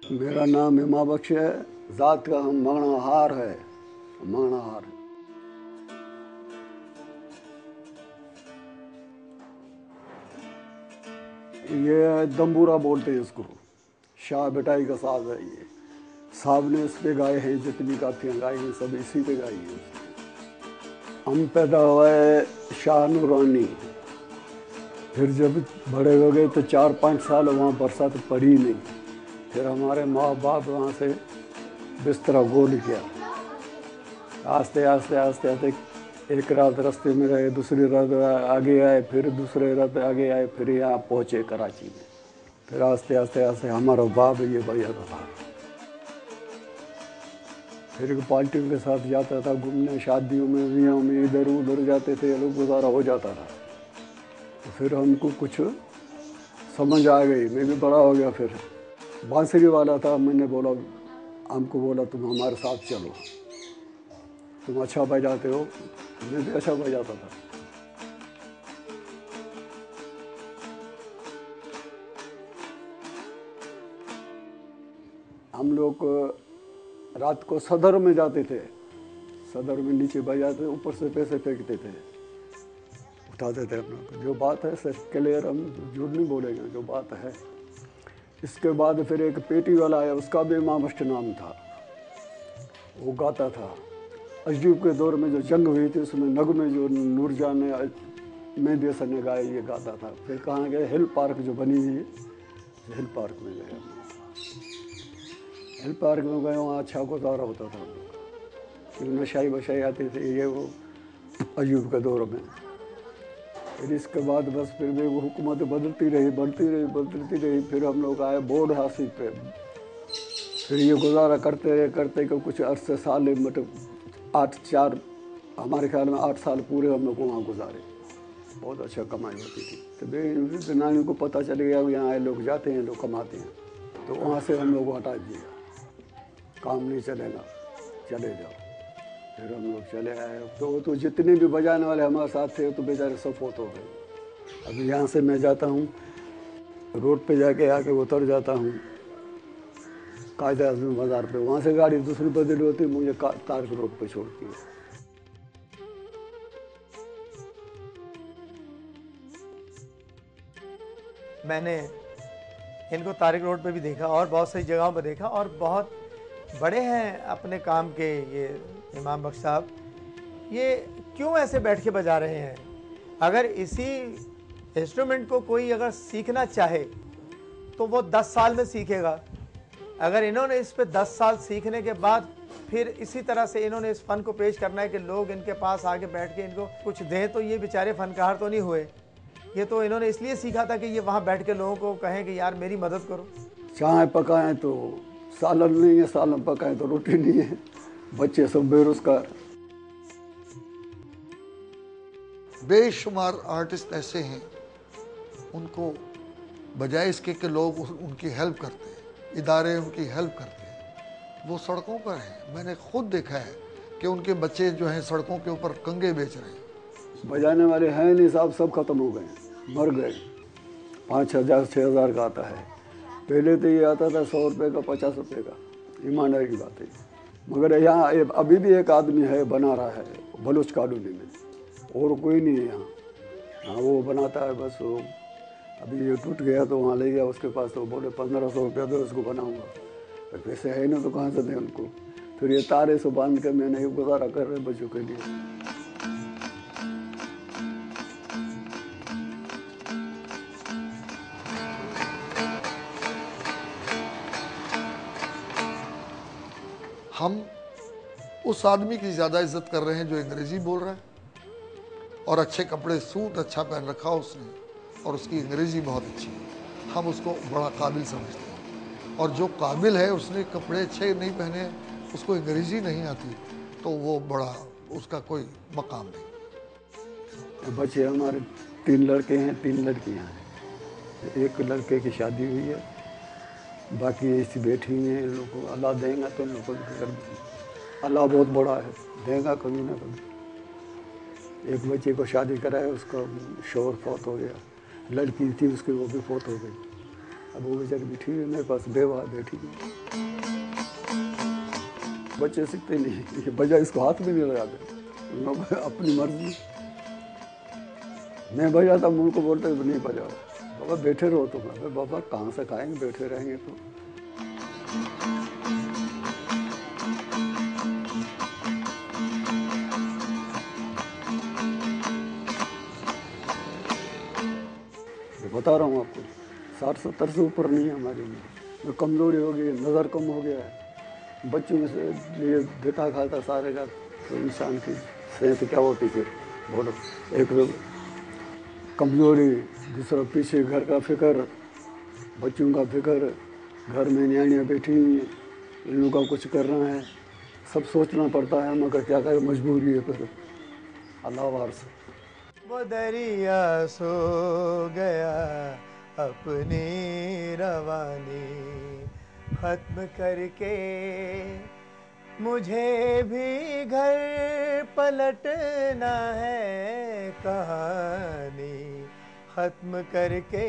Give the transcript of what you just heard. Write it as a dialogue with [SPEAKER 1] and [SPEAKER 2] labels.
[SPEAKER 1] मेरा नाम हिमा बख्श है। ज़ात का हम मंगनाहार है। मंगनाहार ये दम्बूरा बोलते हैं इसको। शाह बेटाई का साज है ये। साहब ने इस पे गाए हैं, जितनी काफियाँ गाई हैं सब इसी पे गाई हैं। हम पैदा हुए शाह नूरानी। फिर जब बड़े हो गए तो 4-5 साल वहाँ बरसात पड़ी नहीं। फिर हमारे माँ बाप वहाँ से बिस्तरा गोल किया। आस्ते आस्ते आस्ते आस्ते एक रात रास्ते में रहे, दूसरी रात आगे आए, फिर दूसरे रात आगे आए, फिर यहाँ पहुँचे कराची में। फिर आस्ते आस्ते आस्ते हमारा बाप ये भैया था। फिर पार्टियों के साथ जाता था घूमने, शादियों में, वियाहों में, इधर उधर जाते थे, ये लोग गुजारा हो जाता था। तो फिर हमको कुछ समझ आ गई, मैं भी बड़ा हो गया। फिर बांसुरी वाला था, मैंने बोला, हमको बोला तुम हमारे साथ चलो, तुम अच्छा बजाते हो। मैं भी अच्छा बजाता था। हम लोग रात को सदर में जाते थे। सदर में नीचे बजाते, ऊपर से पैसे फेंकते थे, उठाते थे अपना। जो बात है सर क्लियर, हम झूठ नहीं बोलेंगे, जो बात है। इसके बाद फिर एक पेटी वाला आया, उसका भी इमाम नाम था। वो गाता था। अजूब के दौर में जो जंग हुई थी उसमें नगमे जो नूरजान ने, मेहदी हसन ने गाए, ये गाता था। फिर कहाँ गए, हिल पार्क जो बनी हुई है, हिल पार्क में गए। हिल पार्क में गए, वहाँ अच्छा गुजारा होता था। क्योंकि नशाई वशाई आती थी ये वो अजूब के दौर में। फिर इसके बाद बस फिर भी वो हुकूमत बदलती रही, बढ़ती रही, बदलती रही। फिर हम लोग आए बोर्ड हासिल पे। फिर ये गुजारा करते रहे, करते कि कुछ अरसे साल, मतलब 8-4, हमारे ख्याल में 8 साल पूरे हम लोग वहाँ गुजारे। बहुत अच्छा कमाई होती थी। तो नानी को पता चल गया कि यहाँ लोग जाते हैं, लोग कमाते हैं। तो वहाँ से हम लोग को हटा दिया, काम नहीं चलेगा, चले जाओ। फिर हम लोग चले आए। तो जितने भी बजाने वाले हमारे साथ थे तो बेचारे सब फोत हो गए। अभी यहाँ से मैं जाता हूँ, रोड पे जाके आके उतर जाता हूँ कायदे आज़म बाज़ार पे। वहाँ से गाड़ी दूसरी बदली होती, मुझे तारक रोड पे छोड़ती है।
[SPEAKER 2] मैंने इनको तारिक रोड पे भी देखा और बहुत सारी जगहों पर देखा, और बहुत बड़े हैं अपने काम के ये इमाम बख्श साहब। ये क्यों ऐसे बैठ के बजा रहे हैं? अगर इसी इंस्ट्रूमेंट को कोई अगर सीखना चाहे तो वो 10 साल में सीखेगा। अगर इन्होंने इस पे 10 साल सीखने के बाद फिर इसी तरह से इन्होंने इस फ़न को पेश करना है कि लोग इनके पास आके बैठ के इनको कुछ दें, तो ये बेचारे फ़नकार तो नहीं हुए। ये तो इन्होंने इसलिए सीखा था कि ये वहाँ बैठ के लोगों को कहें कि यार मेरी मदद करो।
[SPEAKER 1] चाय पकाएं तो सालन नहीं है, सालन पकाएं तो रोटी नहीं है, बच्चे सब बेरोजगार।
[SPEAKER 3] बेशुमार आर्टिस्ट ऐसे हैं, उनको बजाय इसके कि लोग उनकी हेल्प करते हैं, इदारे उनकी हेल्प करते हैं, वो सड़कों पर हैं। मैंने खुद देखा है कि उनके बच्चे जो हैं सड़कों के ऊपर कंगे बेच रहे हैं।
[SPEAKER 1] बजाने वाले हैं नहीं साहब, सब खत्म हो गए, मर गए। 5,000-6,000 का आता है। पहले तो ये आता था 100 रुपये का, 50 रुपये का, ईमानदारी की बात है। मगर यहाँ अभी भी एक आदमी है बना रहा है बलूच कॉलोनी में, और कोई नहीं है यहाँ। हाँ वो बनाता है बस। वो अभी ये टूट गया तो वहाँ ले गया उसके पास, तो बोले 1500 रुपया दो, उसको बनाऊँगा। तो पैसे है ना तो कहाँ से दें उनको। फिर ये तारे से बांध के मैंने ये गुजारा कर रहे बच्चों के लिए।
[SPEAKER 3] हम उस आदमी की ज़्यादा इज्जत कर रहे हैं जो अंग्रेज़ी बोल रहा है और अच्छे कपड़े, सूट अच्छा पहन रखा उसने, और उसकी अंग्रेज़ी बहुत अच्छी है। हम उसको बड़ा काबिल समझते हैं। और जो काबिल है, उसने कपड़े अच्छे नहीं पहने, उसको अंग्रेज़ी नहीं आती, तो वो बड़ा, उसका कोई मकाम नहीं।
[SPEAKER 1] बच्चे हमारे 3 लड़के हैं, 3 लड़कियाँ हैं। एक लड़के की शादी हुई है, बाकी ऐसी बैठी हुई हैं। इन लोग को अल्लाह देगा तो इन लोग को अल्लाह बहुत बड़ा है, देगा कभी ना कभी। एक बच्चे को शादी कराया, उसका शौहर फौत हो गया। लड़की थी उसकी, वो भी फौत हो गई। अब वो बेचारी बैठी हुई है मेरे पास, बेवा बैठी हुई। बच्चे सीखते नहीं, ये बजा इसको हाथ में नहीं लगाते, उनको अपनी मर्जी। मैं बजाता हूँ, उनको बोलते नहीं बजा, बाबा बैठे रहो तुम। अबे बाबा कहाँ से खाएंगे, बैठे रहेंगे तो। बता रहा हूँ आपको, 60-70 से ऊपर नहीं है हमारी उम्र। कमज़ोरी हो गई, नज़र कम हो गया है, बच्चों में से लिए देखा खाता सारे का, तो इंसान की सेहत क्या होती है बोलो। एक कमज़ोरी, दूसरा पीछे घर का फिक्र, बच्चों का फिक्र, घर में न्याणियाँ बैठी हुई हैं, इन लोगों का कुछ करना है, सब सोचना पड़ता है, मगर क्या करें, मजबूरी है। फिर अल्लाह वार से
[SPEAKER 2] वो दरिया सो गया अपनी रवानी खत्म करके, मुझे भी घर पलटना है, कहानी खत्म करके।